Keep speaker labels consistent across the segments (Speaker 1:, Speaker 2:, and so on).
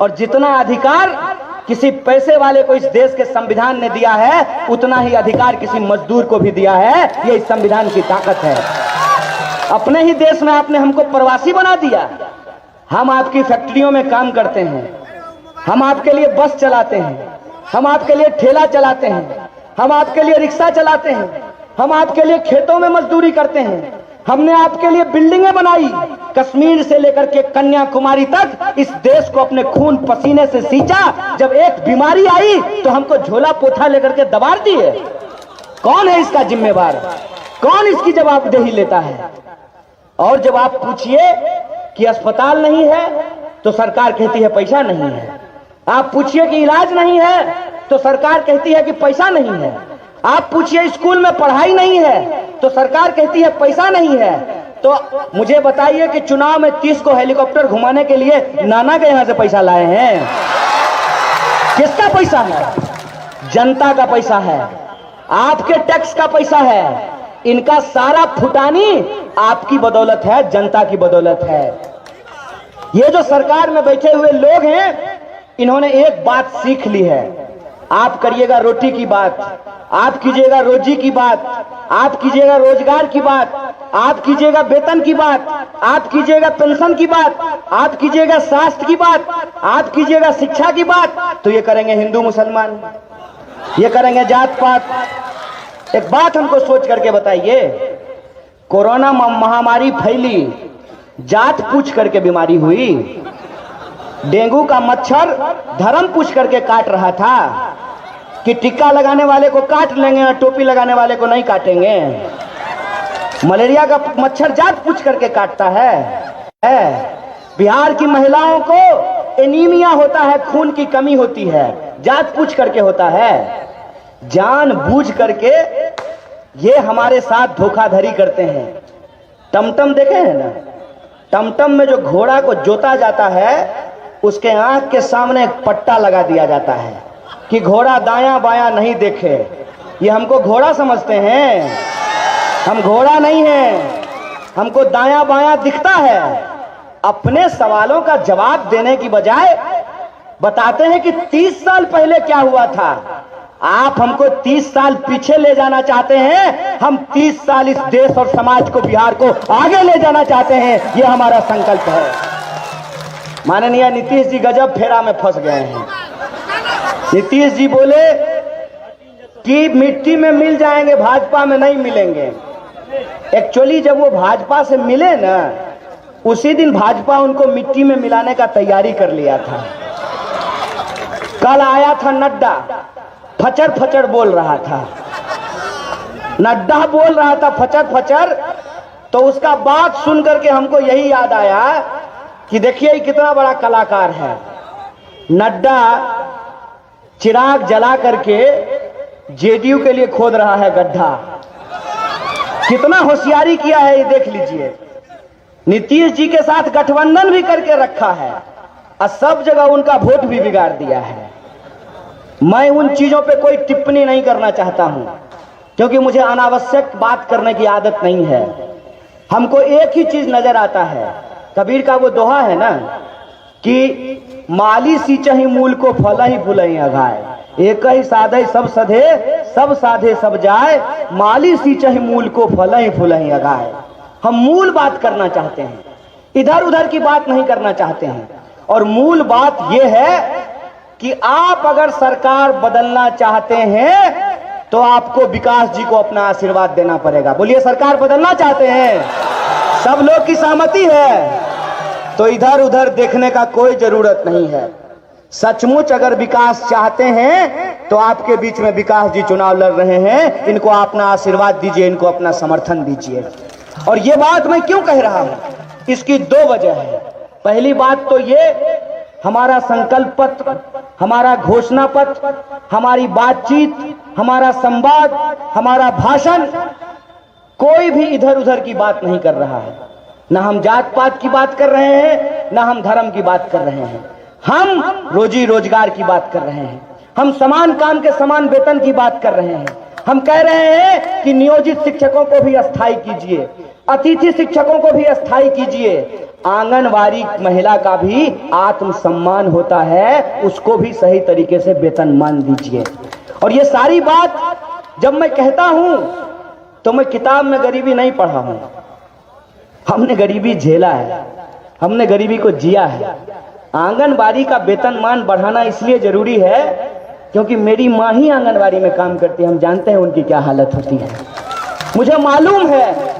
Speaker 1: और जितना अधिकार किसी पैसे वाले को इस देश के संविधान ने दिया है, उतना ही अधिकार किसी मजदूर को भी दिया है। ये इस संविधान की ताकत है। अपने ही देश में आपने हमको प्रवासी बना दिया। हम आपकी फैक्ट्रियों में काम करते हैं, हम आपके लिए बस चलाते हैं, हम आपके लिए ठेला चलाते हैं, हम आपके लिए रिक्शा चलाते हैं, हम आपके लिए खेतों में मजदूरी करते हैं। हमने आपके लिए बिल्डिंगें बनाई। कश्मीर से लेकर के कन्याकुमारी तक इस देश को अपने खून पसीने से सींचा। जब एक बीमारी आई तो हमको झोला पोथा लेकर के दबाड़ दिए। कौन है इसका जिम्मेवार? कौन इसकी जवाबदेही लेता है? और जब आप पूछिए कि अस्पताल नहीं है तो सरकार कहती है पैसा नहीं है। आप पूछिए कि इलाज नहीं है तो सरकार कहती है कि पैसा नहीं है। आप पूछिए स्कूल में पढ़ाई नहीं है तो सरकार कहती है पैसा नहीं है। तो मुझे बताइए कि चुनाव में 30 को हेलीकॉप्टर घुमाने के लिए नाना के यहां से पैसा लाए हैं। किसका पैसा है? जनता का पैसा है, आपके टैक्स का पैसा है। इनका सारा फुटानी आपकी बदौलत है, जनता की बदौलत है। ये जो सरकार में बैठे हुए लोग हैं, इन्होंने एक बात सीख ली है। आप करिएगा रोटी की बात, आप कीजिएगा रोजी की बात, आप कीजिएगा रोजगार की बात, आप कीजिएगा वेतन की बात, आप कीजिएगा पेंशन की बात, आप कीजिएगा स्वास्थ्य की बात, आप कीजिएगा शिक्षा की बात, तो ये करेंगे हिंदू मुसलमान, ये करेंगे जात पात। एक बात हमको सोच करके बताइए, कोरोना महामारी फैली, जात पूछ करके बीमारी हुई। डेंगू का मच्छर धर्म पूछ करके काट रहा था कि टीका लगाने वाले को काट लेंगे और टोपी लगाने वाले को नहीं काटेंगे। मलेरिया का मच्छर जात पूछ करके काटता है। बिहार की महिलाओं को एनीमिया होता है, खून की कमी होती है, जात पूछ करके होता है। जानबूझ करके ये हमारे साथ धोखाधड़ी करते हैं। टमटम देखे हैं ना, टमटम में जो घोड़ा को जोता जाता है उसके आंख के सामने एक पट्टा लगा दिया जाता है कि घोड़ा दायां बायां नहीं देखे। ये हमको घोड़ा समझते हैं, हम घोड़ा नहीं हैं, हमको दायां बायां दिखता है। अपने सवालों का जवाब देने की बजाय बताते हैं कि 30 साल पहले क्या हुआ था। आप हमको 30 साल पीछे ले जाना चाहते हैं, हम 30 साल इस देश और समाज को, बिहार को आगे ले जाना चाहते हैं। ये हमारा संकल्प है। माननीय नीतीश जी गजब फेरा में फंस गए हैं। नीतीश जी बोले कि मिट्टी में मिल जाएंगे, भाजपा में नहीं मिलेंगे। एक्चुअली जब वो भाजपा से मिले ना, उसी दिन भाजपा उनको मिट्टी में मिलाने का तैयारी कर लिया था। कल आया था नड्डा, फचर फचर बोल रहा था, नड्डा बोल रहा था फचर फचर। तो उसका बात सुन करके हमको यही याद आया कि देखिए कितना बड़ा कलाकार है। नड्डा चिराग जला करके जेडीयू के लिए खोद रहा है गड्ढा। कितना होशियारी किया है ये देख लीजिए। नीतीश जी के साथ गठबंधन भी करके रखा है और सब जगह उनका वोट भी बिगाड़ दिया है। मैं उन चीजों पे कोई टिप्पणी नहीं करना चाहता हूं, क्योंकि मुझे अनावश्यक बात करने की आदत नहीं है। हमको एक ही चीज नजर आता है, कबीर का वो दोहा है ना कि माली सींचहि मूल को फल ही फूलहि अघाय, एक ही साधे सब सधे, सब साधे सब जाए, माली सींचहि मूल को फल ही फूलहि अघाय। हम मूल बात करना चाहते हैं, इधर उधर की बात नहीं करना चाहते हैं। और मूल बात यह है कि आप अगर सरकार बदलना चाहते हैं तो आपको विकास जी को अपना आशीर्वाद देना पड़ेगा। बोलिए, सरकार बदलना चाहते हैं? सब लोग की सहमति है? तो इधर उधर देखने का कोई जरूरत नहीं है। सचमुच अगर विकास चाहते हैं तो आपके बीच में विकास जी चुनाव लड़ रहे हैं, इनको अपना आशीर्वाद दीजिए, इनको अपना समर्थन दीजिए। और ये बात मैं क्यों कह रहा हूं, इसकी दो वजह है। पहली बात तो ये, हमारा संकल्प पत्र, हमारा घोषणा पत्र, हमारी बातचीत, हमारा संवाद, हमारा भाषण कोई भी इधर उधर की बात नहीं कर रहा है। ना हम जात पात की बात कर रहे हैं, ना हम धर्म की बात कर रहे हैं। हम रोजी रोजगार की बात कर रहे हैं, हम समान काम के समान वेतन की बात कर रहे हैं। हम कह रहे हैं कि नियोजित शिक्षकों को भी अस्थायी कीजिए, अतिथि शिक्षकों को भी अस्थायी कीजिए। आंगनवाड़ी महिला का भी आत्मसम्मान होता है, उसको भी सही तरीके से वेतनमान दीजिए। और ये सारी बात जब मैं कहता हूं तो मैं किताब में गरीबी नहीं पढ़ा हूं, हमने गरीबी झेला है, हमने गरीबी को जिया है। आंगनबाड़ी का वेतनमान बढ़ाना इसलिए जरूरी है क्योंकि मेरी माँ ही आंगनबाड़ी में काम करती है, हम जानते हैं उनकी क्या हालत होती है। मुझे मालूम है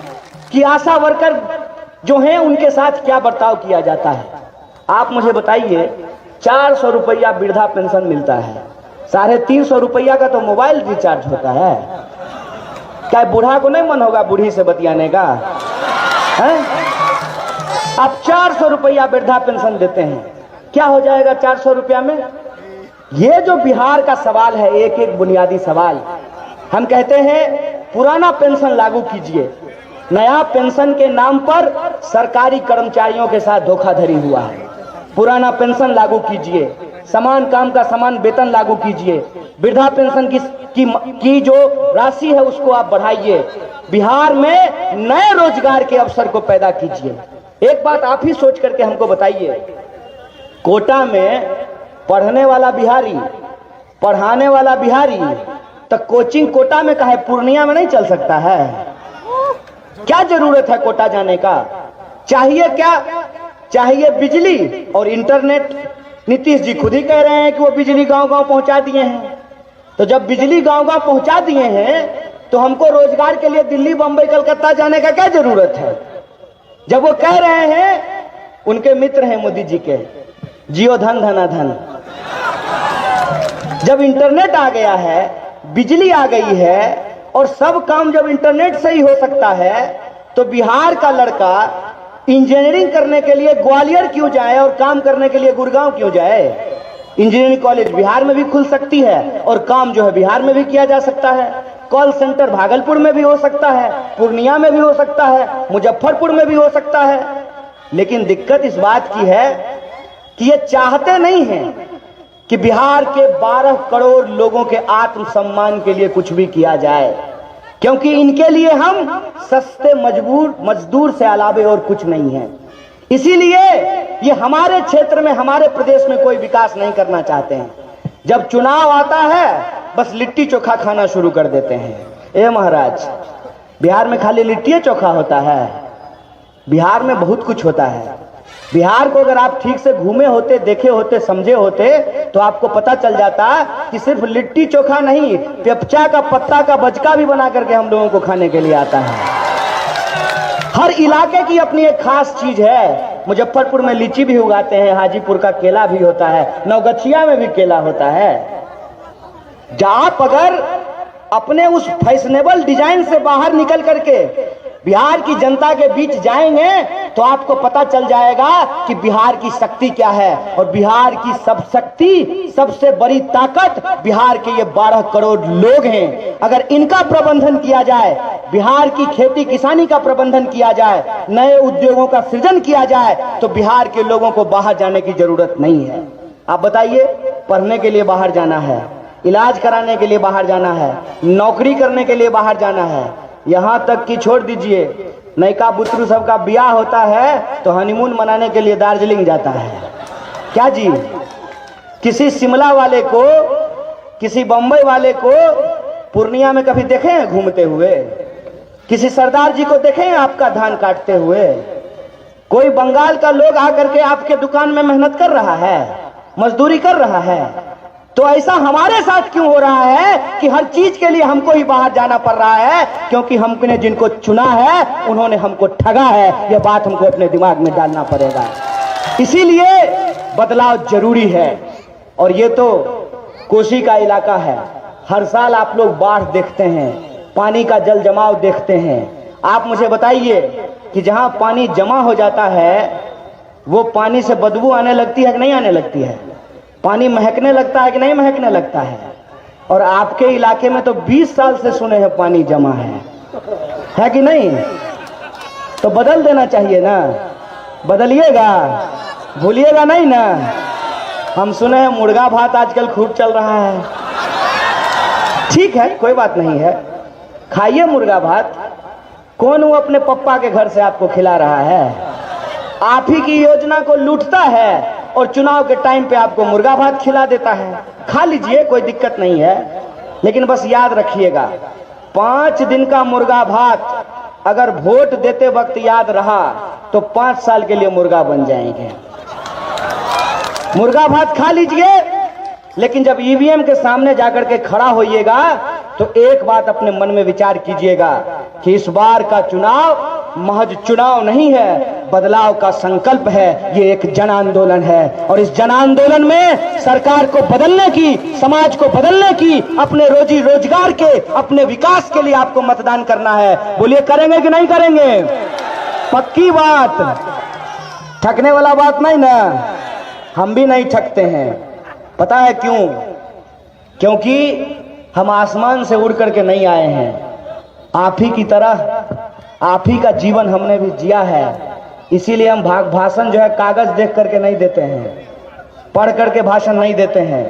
Speaker 1: कि आशा वर्कर जो हैं उनके साथ क्या बर्ताव किया जाता है। आप मुझे बताइए, 400 रुपया वृद्धा पेंशन मिलता है, 350 रुपया का तो मोबाइल रिचार्ज होता है। क्या बूढ़ा को नहीं मन होगा बूढ़ी से बतियाने का है? आप 400 रुपया वृद्धा पेंशन देते हैं, क्या हो जाएगा 400 रुपया में? ये जो बिहार का सवाल है, एक एक बुनियादी सवाल, हम कहते हैं पुराना पेंशन लागू कीजिए। नया पेंशन के नाम पर सरकारी कर्मचारियों के साथ धोखाधड़ी हुआ है। पुराना पेंशन लागू कीजिए, समान काम का समान वेतन लागू कीजिए, वृद्धा पेंशन की जो राशि है उसको आप बढ़ाइए, बिहार में नए रोजगार के अवसर को पैदा कीजिए। एक बात आप ही सोच करके हमको बताइए, कोटा में पढ़ने वाला बिहारी, पढ़ाने वाला बिहारी, तो कोचिंग कोटा में कहे पूर्णिया में नहीं चल सकता है? क्या जरूरत है कोटा जाने का? चाहिए क्या? चाहिए बिजली और इंटरनेट। नीतीश जी खुद ही कह रहे हैं कि वो बिजली गांव-गांव पहुंचा दिए हैं। तो जब बिजली गांव-गांव पहुंचा दिए हैं तो हमको रोजगार के लिए दिल्ली, बंबई, कलकत्ता जाने का क्या जरूरत है? जब वो कह रहे हैं, उनके मित्र हैं मोदी जी के, जियो धन धना धन। जब इंटरनेट आ गया है, बिजली आ गई है और सब काम जब इंटरनेट से ही हो सकता है, तो बिहार का लड़का इंजीनियरिंग करने के लिए ग्वालियर क्यों जाए और काम करने के लिए गुड़गांव क्यों जाए? इंजीनियरिंग कॉलेज बिहार में भी खुल सकती है और काम जो है बिहार में भी किया जा सकता है। कॉल सेंटर भागलपुर में भी हो सकता है, पूर्णिया में भी हो सकता है, मुजफ्फरपुर में भी हो सकता है। लेकिन दिक्कत इस बात की है कि ये चाहते नहीं हैं कि बिहार के 12 करोड़ लोगों के आत्मसम्मान के लिए कुछ भी किया जाए, क्योंकि इनके लिए हम सस्ते मजदूर से अलावे और कुछ नहीं है। इसीलिए ये हमारे क्षेत्र में, हमारे प्रदेश में कोई विकास नहीं करना चाहते हैं। जब चुनाव आता है बस लिट्टी चोखा खाना शुरू कर देते हैं। ए महाराज, बिहार में खाली लिट्टी चोखा होता है? बिहार में बहुत कुछ होता है। बिहार को अगर आप ठीक से घूमे होते, देखे होते, समझे होते तो आपको पता चल जाता कि सिर्फ लिट्टी चोखा नहीं, पेपचा का पत्ता का बचका भी बना करके हम लोगों को खाने के लिए आता है। हर इलाके की अपनी एक खास चीज है। मुजफ्फरपुर में लीची भी उगाते हैं, हाजीपुर का केला भी होता है, नवगछिया में भी केला होता है। आप अगर अपने उस फैशनेबल डिजाइन से बाहर निकल करके बिहार की जनता के बीच जाएंगे तो आपको पता चल जाएगा कि बिहार की शक्ति क्या है। और बिहार की सब शक्ति, सबसे बड़ी ताकत बिहार के ये 12 करोड़ लोग हैं। अगर इनका प्रबंधन किया जाए, बिहार की खेती किसानी का प्रबंधन किया जाए, नए उद्योगों का सृजन किया जाए, तो बिहार के लोगों को बाहर जाने की जरूरत नहीं है। आप बताइए, पढ़ने के लिए बाहर जाना है, इलाज कराने के लिए बाहर जाना है, नौकरी करने के लिए बाहर जाना है, यहां तक कि छोड़ दीजिए, नयका बुतरू सबका ब्याह होता है तो हनीमून मनाने के लिए दार्जिलिंग जाता है। क्या जी, किसी शिमला वाले को, किसी बंबई वाले को पूर्णिया में कभी देखे हैं घूमते हुए? किसी सरदार जी को देखे हैं आपका धान काटते हुए? कोई बंगाल का लोग आकर के आपके दुकान में मेहनत कर रहा है, मजदूरी कर रहा है? तो ऐसा हमारे साथ क्यों हो रहा है कि हर चीज के लिए हमको ही बाहर जाना पड़ रहा है? क्योंकि हमने जिनको चुना है उन्होंने हमको ठगा है। यह बात हमको अपने दिमाग में डालना पड़ेगा। इसीलिए बदलाव जरूरी है। और ये तो कोसी का इलाका है, हर साल आप लोग बाढ़ देखते हैं, पानी का जल जमाव देखते हैं। आप मुझे बताइए कि जहां पानी जमा हो जाता है वो पानी से बदबू आने लगती है कि नहीं आने लगती है? पानी महकने लगता है कि नहीं महकने लगता है? और आपके इलाके में तो 20 साल से सुने हैं पानी जमा है कि नहीं? तो बदल देना चाहिए ना, बदलिएगा, भूलिएगा नहीं ना। हम सुने हैं मुर्गा भात आजकल खूब चल रहा है, ठीक है, कोई बात नहीं है, खाइए मुर्गा भात। कौन वो अपने पप्पा के घर से आपको खिला रहा है? आप ही की योजना को लूटता है और चुनाव के टाइम पे आपको मुर्गा भात खिला देता है। खा लीजिए, कोई दिक्कत नहीं है, लेकिन बस याद रखिएगा 5 दिन का मुर्गा भात अगर वोट देते वक्त याद रहा तो 5 साल के लिए मुर्गा बन जाएंगे। मुर्गा भात खा लीजिए, लेकिन जब ईवीएम के सामने जाकर के खड़ा होइएगा तो एक बात अपने मन में विचार कीजिएगा कि इस बार का चुनाव महज चुनाव नहीं है, बदलाव का संकल्प है। ये एक जन आंदोलन है और इस जन आंदोलन में सरकार को बदलने की, समाज को बदलने की, अपने रोजी रोजगार के, अपने विकास के लिए आपको मतदान करना है। बोलिए, करेंगे कि नहीं करेंगे? पक्की बात, ठगने वाला बात नहीं ना। हम भी नहीं ठगते हैं। पता है क्यों? क्योंकि हम आसमान से उड़ करके नहीं आए हैं। आप ही की तरह आप ही का जीवन हमने भी जिया है। इसीलिए हम भाषण जो है कागज देख करके नहीं देते हैं, पढ़ करके भाषण नहीं देते हैं।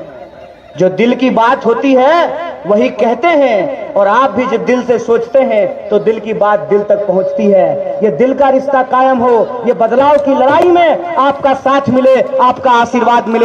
Speaker 1: जो दिल की बात होती है वही कहते हैं, और आप भी जब दिल से सोचते हैं तो दिल की बात दिल तक पहुंचती है। ये दिल का रिश्ता कायम हो, ये बदलाव की लड़ाई में आपका साथ मिले, आपका आशीर्वाद मिले।